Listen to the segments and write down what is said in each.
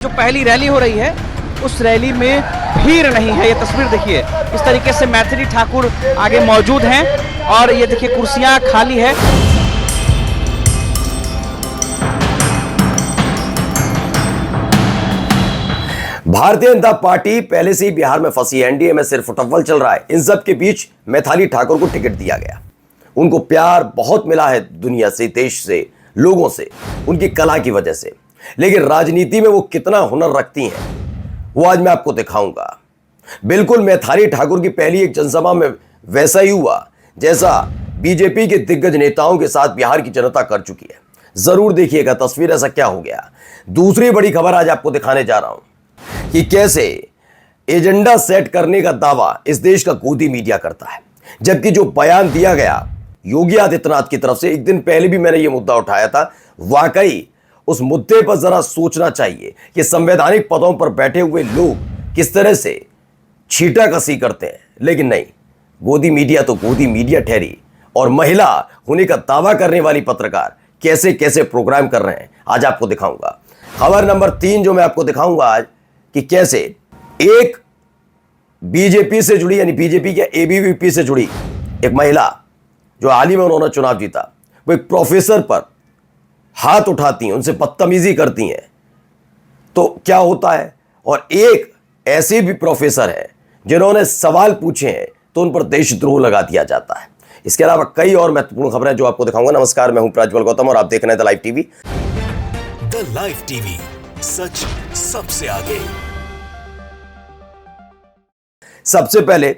जो पहली रैली हो रही है उस रैली में भीड़ नहीं है। ये तस्वीर देखिए, इस तरीके से मैथिली ठाकुर आगे मौजूद हैं और ये देखिए कुर्सियां खाली है। भारतीय जनता पार्टी पहले से ही बिहार में फंसी है। एनडीए में सिर्फ उठव्वल चल रहा है। इन सब के बीच मैथिली ठाकुर को टिकट दिया गया। उनको प्यार बहुत मिला है दुनिया से, देश से, लोगों से, उनकी कला की वजह से। लेकिन राजनीति में वो कितना हुनर रखती हैं वो आज मैं आपको दिखाऊंगा। बिल्कुल मैथिली ठाकुर की पहली एक जनसभा में वैसा ही हुआ जैसा बीजेपी के दिग्गज नेताओं के साथ बिहार की जनता कर चुकी है। जरूर देखिएगा तस्वीर, ऐसा क्या हो गया। दूसरी बड़ी खबर आज आपको दिखाने जा रहा हूं कि कैसे एजेंडा सेट करने का दावा इस देश का गोदी मीडिया करता है, जबकि जो बयान दिया गया योगी आदित्यनाथ की तरफ से, एक दिन पहले भी मैंने यह मुद्दा उठाया था, वाकई उस मुद्दे पर जरा सोचना चाहिए कि संवैधानिक पदों पर बैठे हुए लोग किस तरह से छींटाकशी करते हैं। लेकिन नहीं, गोदी मीडिया तो गोदी मीडिया ठहरी और महिला होने का दावा करने वाली पत्रकार कैसे कैसे प्रोग्राम कर रहे हैं आज आपको दिखाऊंगा। खबर नंबर 3 जो मैं आपको दिखाऊंगा आज कि कैसे एक बीजेपी से जुड़ी, यानी बीजेपी के एबीवीपी से जुड़ी एक महिला जो हाल ही में उन्होंने चुनाव जीता, वो एक प्रोफेसर पर हाथ उठाती हैं, उनसे बदतमीजी करती हैं तो क्या होता है। और एक ऐसे भी प्रोफेसर है जिन्होंने सवाल पूछे हैं तो उन पर देशद्रोह लगा दिया जाता है। इसके अलावा कई और महत्वपूर्ण खबरें जो आपको दिखाऊंगा। नमस्कार, मैं हूं प्रज्वल गौतम और आप देख रहे हैं the live TV. The live TV, सच सबसे आगे। सबसे पहले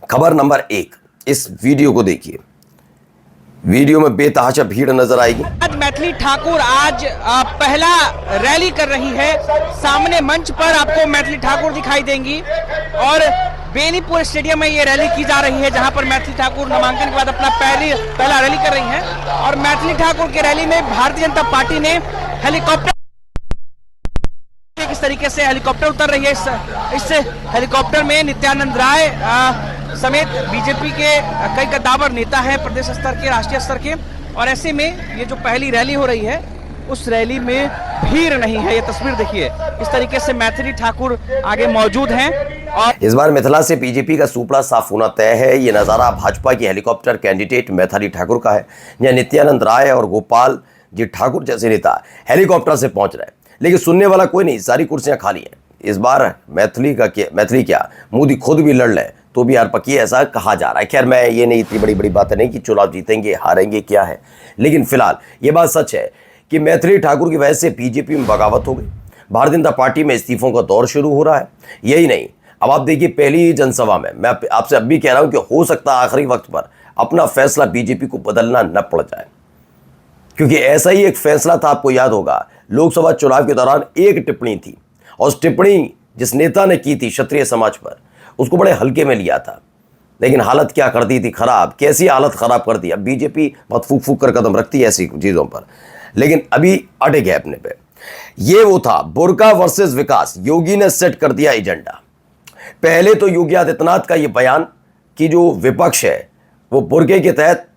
खबर नंबर 1, इस वीडियो को देखिए। वीडियो में बेतहाशा भीड़ नजर आएगी। आज मैथिली ठाकुर आज पहला रैली कर रही है। सामने मंच पर आपको मैथिली ठाकुर दिखाई देंगी और बेनीपुर स्टेडियम में ये रैली की जा रही है, जहां पर मैथिली ठाकुर नामांकन के बाद अपना पहला रैली कर रही हैं। और मैथिली ठाकुर की रैली में भारतीय जनता पार्टी ने हेलीकॉप्टर, किस तरीके से हेलीकॉप्टर उतर रही है। इस हेलीकॉप्टर में नित्यानंद राय समेत बीजेपी के कई कद्दावर नेता हैं, प्रदेश स्तर के, राष्ट्रीय स्तर के। और ऐसे में ये जो पहली रैली हो रही है उस रैली में भीड़ नहीं है। ये तस्वीर देखिए, इस तरीके से मैथिली ठाकुर आगे मौजूद हैं। और इस बार मिथिला से बीजेपी का सुपड़ा साफ होना तय है। ये नजारा भाजपा की हेलीकॉप्टर कैंडिडेट मैथिली ठाकुर का है, जहां नित्यानंद राय और गोपाल जी ठाकुर जैसे नेता हेलीकॉप्टर से पहुंच रहे हैं। लेकिन सुनने वाला कोई नहीं, सारी कुर्सियां खाली हैं। इस बार मैथिली क्या मोदी खुद भी लड़ लें तो भी हार पकी है, ऐसा कहा जा रहा है। खैर, मैं ये नहीं, इतनी बड़ी बात नहीं कि चुनाव जीतेंगे हारेंगे क्या है, लेकिन फिलहाल ये बात सच है कि मैथिली ठाकुर की वजह से बीजेपी में बगावत हो गई। भारतीय जनता पार्टी में इस्तीफों का दौर शुरू हो रहा है। यही नहीं, अब आप देखिए पहली जनसभा में मैं आपसे अब भी कह रहा हूं कि हो सकता है आखिरी वक्त पर अपना फैसला बीजेपी को बदलना न पड़ जाए, क्योंकि ऐसा ही एक फैसला था, आपको याद होगा, लोकसभा चुनाव के दौरान एक टिप्पणी थी और उस टिप्पणी जिस नेता ने की थी क्षत्रिय समाज पर, उसको बड़े हल्के में लिया था। लेकिन हालत क्या कर दी थी खराब, कैसी हालत खराब कर दी। अब बीजेपी बहुत फूक फूक कर कदम रखती है ऐसी चीजों पर, लेकिन अभी अटक है अपने पे। ये वो था बुर्का वर्सेस विकास। योगी ने सेट कर दिया एजेंडा। पहले तो योगी आदित्यनाथ का ये बयान कि जो विपक्ष है वो बुर्के के तहत,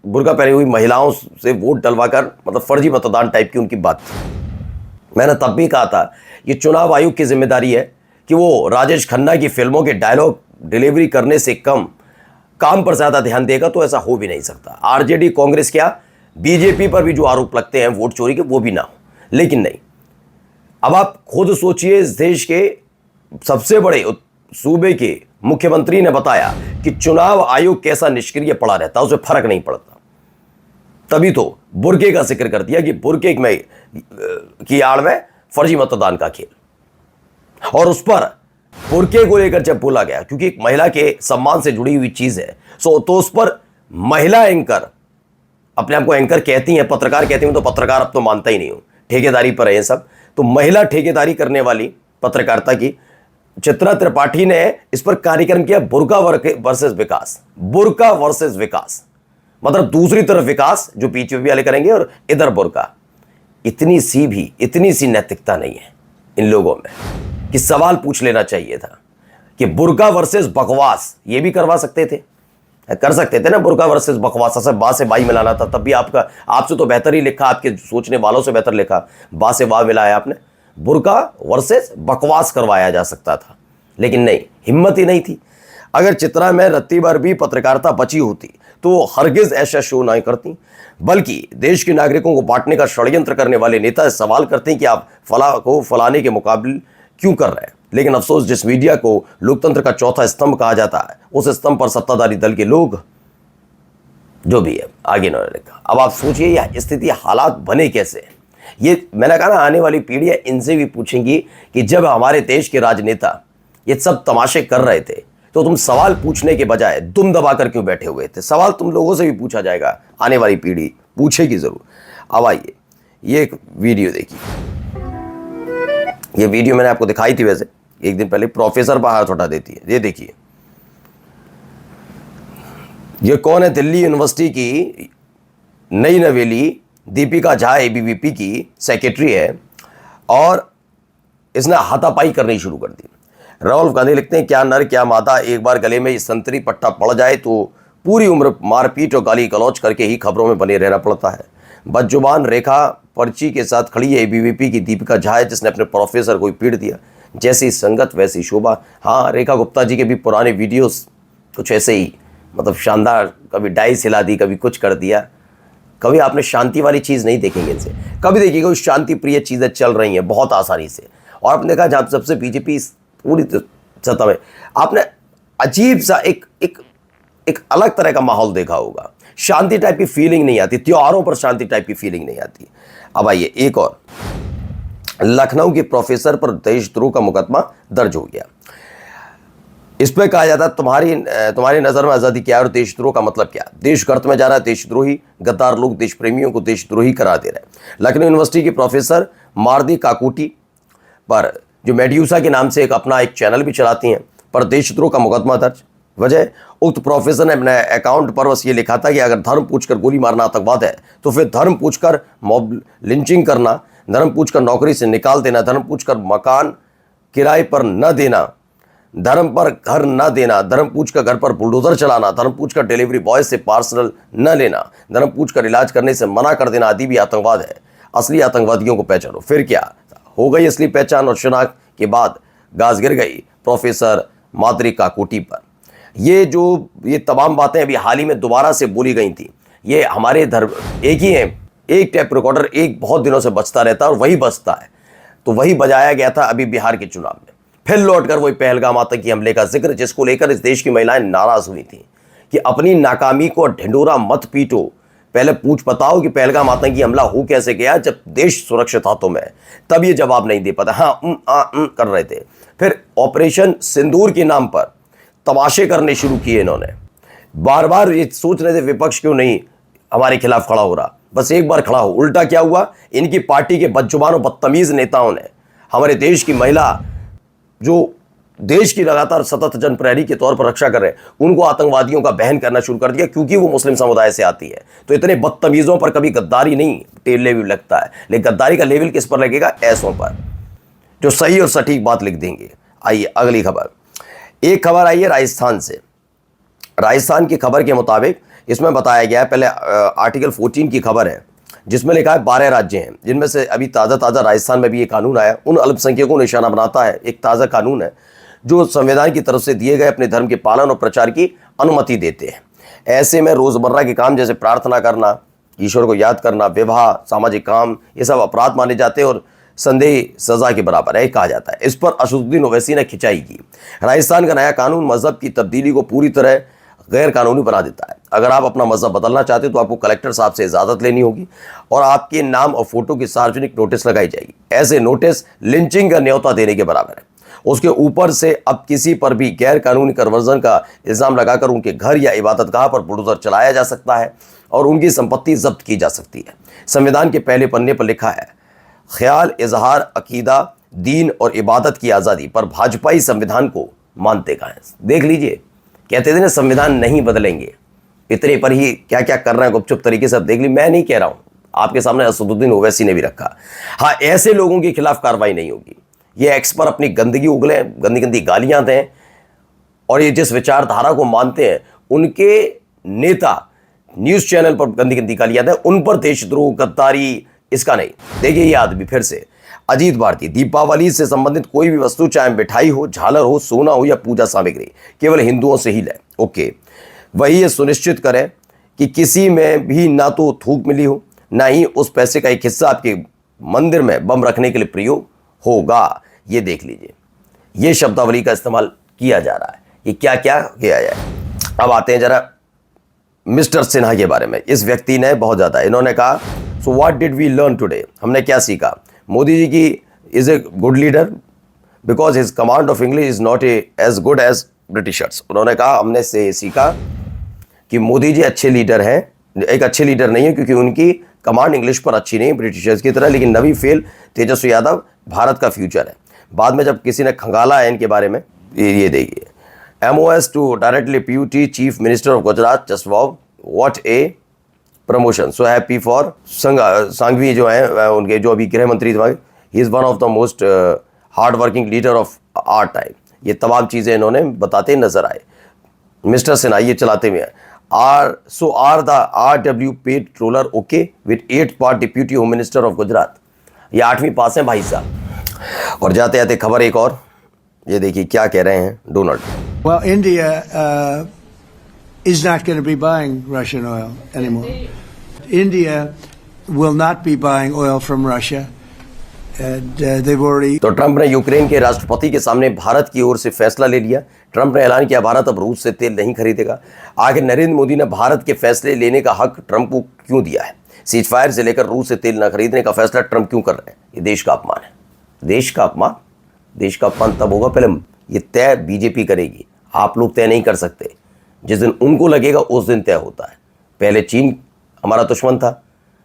बुर्का पहनी हुई महिलाओं से वोट डलवाकर, मतलब फर्जी मतदान टाइप की उनकी बात थी। मैंने तब भी कहा था ये चुनाव आयोग की जिम्मेदारी है कि वो राजेश खन्ना की फिल्मों के डायलॉग डिलीवरी करने से कम काम पर ज्यादा ध्यान देगा तो ऐसा हो भी नहीं सकता। आरजेडी, कांग्रेस, क्या बीजेपी पर भी जो आरोप लगते हैं वोट चोरी के, वो भी ना हो। लेकिन नहीं, अब आप खुद सोचिए, इस देश के सबसे बड़े सूबे के मुख्यमंत्री ने बताया कि चुनाव आयोग कैसा निष्क्रिय पड़ा रहता, उसे फर्क नहीं पड़ता। तभी तो बुर्के का जिक्र कर दिया कि बुर्के में की आड़ में फर्जी मतदान का खेल, और उस पर बुर्के को लेकर जब बोला गया, क्योंकि एक महिला के सम्मान से जुड़ी हुई चीज है, तो उस पर महिला एंकर, अपने आप को एंकर कहती हैं, पत्रकार कहती हूं, तो पत्रकार अब तो मानता ही नहीं हूं, ठेकेदारी पर है ये सब। तो महिला ठेकेदारी करने वाली पत्रकारिता की चित्रा त्रिपाठी ने इस पर कार्यक्रम किया, बुर्का वर्सेस विकास। बुर्का वर्सेस विकास मतलब दूसरी तरफ विकास जो बीजेपी वाले करेंगे और इधर बुर्का। इतनी सी नैतिकता नहीं है इन लोगों में कि सवाल पूछ लेना चाहिए था कि बुर्का वर्सेस बकवास ये भी करवा सकते थे, कर सकते थे ना। बुर्का वर्सेस बकवास, ऐसा बा से बाई मिलाना था, तब भी आपसे तो बेहतर ही लिखा, आपके सोचने वालों से बेहतर लिखा, बा से वाह मिलाया आपने। बुर्का वर्सेस बकवास करवाया जा सकता था, लेकिन नहीं, हिम्मत ही नहीं थी। अगर चित्रा में रत्ती भर भी पत्रकारिता बची होती तो हरगिज ऐसा शो नहीं करती, बल्कि देश के नागरिकों को बांटने का षड्यंत्र करने वाले नेता सवाल करते हैं कि आप फला को फलाने के मुकाबले क्यों कर रहे हैं। लेकिन अफसोस, जिस मीडिया को लोकतंत्र का चौथा स्तंभ कहा जाता है, उस स्तंभ पर सत्ताधारी दल के लोग जो भी है आगे न रखा। अब आप सोचिए यह स्थिति, हालात बने कैसे। ये मैंने कहा ना, आने वाली पीढ़ियां इनसे भी पूछेंगी कि जब हमारे देश के राजनेता ये सब तमाशे कर रहे थे तो तुम सवाल पूछने के बजाय दुम दबाकर क्यों बैठे हुए थे। सवाल तुम लोगों से भी पूछा जाएगा, आने वाली पीढ़ी पूछेगी जरूर। अब आइए, ये एक वीडियो देखिए। ये वीडियो मैंने आपको दिखाई थी वैसे एक दिन पहले, प्रोफेसर पर हाथ उठा देती है। ये देखिए, ये कौन है? दिल्ली यूनिवर्सिटी की नई नवेली दीपिका झा एबीवीपी की सेक्रेटरी है और इसने हाथापाई करनी शुरू कर दी। राहुल गांधी लिखते हैं, क्या नर क्या मादा, एक बार गले में संतरी पट्टा पड़ जाए तो पूरी उम्र मारपीट और गाली गलौज करके ही खबरों में बने रहना पड़ता है। बदजुबान रेखा पर्ची के साथ खड़ी है एबीवीपी की दीपिका झा है, जिसने अपने प्रोफेसर को पीट दिया। जैसी संगत वैसी शोभा। हाँ, रेखा गुप्ता जी के भी पुराने वीडियोस कुछ ऐसे ही, मतलब शानदार, कभी डाइस हिला दी, कभी कुछ कर दिया। कभी आपने शांति वाली चीज़ नहीं देखेंगे इनसे, कभी देखिएगा उस शांति प्रिय चीज़ें चल रही हैं बहुत आसानी से। और आपने देखा जहाँ सबसे बीजेपी पूरी सत्ता में, आपने अजीब सा एक अलग तरह का माहौल देखा होगा। शांति टाइप की फीलिंग नहीं आती, त्योहारों पर शांति टाइप की फीलिंग नहीं आती। अब आइए एक और, लखनऊ के प्रोफेसर पर देशद्रोह का मुकदमा दर्ज हो गया। इस पर कहा जाता है तुम्हारी नजर में आजादी क्या है और देशद्रोह का मतलब क्या। देश गर्त में जा रहा है, देशद्रोही गद्दार लोग देश प्रेमियों को देशद्रोही करा दे रहे हैं। लखनऊ यूनिवर्सिटी के प्रोफेसर मारदी काकोटी पर, जो मेड्यूसा के नाम से अपना एक चैनल भी चलाती हैं, पर देशद्रोह का मुकदमा दर्ज। वजह, उक्त प्रोफेसर ने अपने अकाउंट पर बस ये लिखा था कि अगर धर्म पूछकर गोली मारना आतंकवाद है तो फिर धर्म पूछकर मॉब लिंचिंग करना, धर्म पूछकर नौकरी से निकाल देना, धर्म पूछकर मकान किराए पर न देना, धर्म पर घर न देना, धर्म पूछकर घर पर बुलडोजर चलाना, धर्म पूछकर डिलीवरी बॉय से पार्सल न लेना, धर्म पूछकर इलाज करने से मना कर देना आदि भी आतंकवाद है। असली आतंकवादियों को पहचानो। फिर क्या हो गई असली पहचान और शिनाख्त के बाद गाज गिर गई प्रोफेसर माद्री काकोटी पर। ये तमाम बातें अभी हाल ही में दोबारा से बोली गई थी। ये हमारे धर्म एक ही है, एक टेप रिकॉर्डर एक बहुत दिनों से बजता रहता है और वही बजता है, तो वही बजाया गया था अभी बिहार के चुनाव में। फिर लौटकर वही पहलगाम आतंकी हमले का जिक्र, जिसको लेकर इस देश की महिलाएं नाराज हुई थी कि अपनी नाकामी को ढिंडोरा मत पीटो, पहले पूछ बताओ कि पहलगाम आतंकी हमला हो कैसे गया जब देश सुरक्षित हाथों में है। तब ये जवाब नहीं दे पाता, हाँ कर रहे थे। फिर ऑपरेशन सिंदूर के नाम पर तमाशे करने शुरू किए इन्होंने। बार बार ये सोच रहे थे विपक्ष क्यों नहीं हमारे खिलाफ खड़ा हो रहा, बस एक बार खड़ा हो। उल्टा क्या हुआ, इनकी पार्टी के बदजुबान और बदतमीज नेताओं ने हमारे देश की महिला, जो देश की लगातार सतत जनप्रहरी के तौर पर रक्षा कर रहे हैं, उनको आतंकवादियों का बहन करना शुरू कर दिया, क्योंकि वो मुस्लिम समुदाय से आती है। तो इतने बदतमीजों पर कभी गद्दारी नहीं लेवल लगता है, लेकिन गद्दारी का लेवल किस पर लगेगा? ऐसों पर, जो सही और सटीक बात लिख देंगे। आइए अगली खबर। एक खबर आई है राजस्थान से। राजस्थान की खबर के मुताबिक इसमें बताया गया है, पहले आर्टिकल 14 की खबर है जिसमें लिखा है 12 राज्य हैं, जिनमें से अभी ताज़ा राजस्थान में भी ये कानून आया, उन अल्पसंख्यकों को निशाना बनाता है। एक ताज़ा कानून है जो संविधान की तरफ से दिए गए अपने धर्म के पालन और प्रचार की अनुमति देते हैं। ऐसे में रोज़मर्रा के काम जैसे प्रार्थना करना, ईश्वर को याद करना, विवाह, सामाजिक काम, ये सब अपराध माने जाते हैं और संदेह सजा के बराबर है कहा जाता है। इस पर असदुद्दीन ओवैसी ने खिंचाई की। राजस्थान का नया कानून मजहब की तब्दीली को पूरी तरह गैर कानूनी बना देता है। अगर आप अपना मजहब बदलना चाहते तो आपको कलेक्टर साहब से इजाज़त लेनी होगी और आपके नाम और फोटो की सार्वजनिक नोटिस लगाई जाएगी। ऐसे नोटिस लिंचिंग का न्योता देने के बराबर है। उसके ऊपर से अब किसी पर भी गैर कानूनी कन्वर्जन का इल्ज़ाम लगाकर उनके घर या इबादतगाह पर बुलडोजर चलाया जा सकता है और उनकी संपत्ति जब्त की जा सकती है। संविधान के पहले पन्ने पर लिखा है, ख्याल, इजहार, अकीदा, दीन और इबादत की आज़ादी, पर भाजपाई संविधान को मानते कहाँ हैं? देख लीजिए, कहते थे ना संविधान नहीं बदलेंगे, इतने पर ही क्या क्या कर रहे हैं गुपचुप तरीके से। अब देख ली, मैं नहीं कह रहा हूँ, आपके सामने असदुद्दीन ओवैसी ने भी रखा। हाँ, ऐसे लोगों के खिलाफ कार्रवाई नहीं होगी। ये एक्स पर अपनी गंदगी उगले, गंदी गंदी गालियां दें और ये जिस विचारधारा को मानते हैं उनके नेता न्यूज़ चैनल पर गंदी गंदी गालियां दें, उन पर देशद्रोह, गद्दारी, इसका नहीं। देखिए ये आदमी फिर से अजीत भारती, दीपावली से संबंधित कोई भी वस्तु, चाहे मिठाई हो, झालर हो, सोना हो या पूजा सामग्री, केवल हिंदुओं से ही लें। ओके, वही ये सुनिश्चित करें कि किसी में भी ना तो थूक मिली हो, ना ही उस पैसे का एक हिस्सा आपके मंदिर में बम रखने के लिए प्रयोग होगा। ये देख लीजिए, ये शब्दावली का इस्तेमाल किया जा रहा है। ये क्या क्या किया जाए। अब आते हैं जरा मिस्टर सिन्हा के बारे में। इस व्यक्ति ने बहुत ज़्यादा, इन्होंने कहा, so what did we learn today, हमने क्या सीखा। मोदी जी की is a good leader because his command of English is not as good as Britishers. उन्होंने कहा हमने से सीखा कि मोदी जी अच्छे लीडर हैं, एक अच्छे लीडर नहीं है क्योंकि उनकी कमांड इंग्लिश पर अच्छी नहीं, ब्रिटिशर्स की तरह। लेकिन नवी फेल, तेजस्वी यादव भारत का फ्यूचर है। बाद में जब किसी ने खंगाला है इनके बारे में, ये देखिए, MOS to directly PUT chief minister of Gujarat, just wow, what a promotion, so happy for Sanghavi जो है उनके, जो अभी गृह मंत्री थे, he is one of the most hard working leader of our time. ये तमाम चीज़ें इन्होंने बताते नजर आए। मिस्टर सिन्हा ये चलाते हुए are the RW paid troller okay with 8 part deputy home minister of Gujarat. ये 8वीं पास हैं भाई साहब। और जाते जाते खबर एक और, ये देखिए क्या कह रहे हैं Donald. Well, India is not going to be buying Russian oil anymore. India will not be buying oil from Russia. And they've already. तो ट्रंप ने यूक्रेन के राष्ट्रपति के सामने भारत की ओर से फैसला ले लिया। ट्रंप ने ऐलान किया भारत अब रूस से तेल नहीं खरीदेगा। आखिर नरेंद्र मोदी ने भारत के फैसले लेने का हक ट्रंप को क्यों दिया है? सीज फायर से लेकर रूस से तेल न खरीदने का फैसला ट्रंप क्यों कर रहे हैं? ये देश का अपमान है। देश का अपमान, देश का अपमान तब होगा, पहले ये तय बीजेपी करेगी, आप लोग तय नहीं कर सकते। जिस दिन उनको लगेगा उस दिन तय होता है। पहले चीन हमारा दुश्मन था,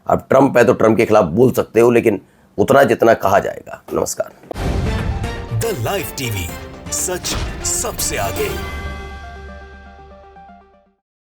अब ट्रंप है तो ट्रंप के खिलाफ बोल सकते हो, लेकिन उतना जितना कहा जाएगा। नमस्कार। द लाइव टीवी, सच सबसे आगे।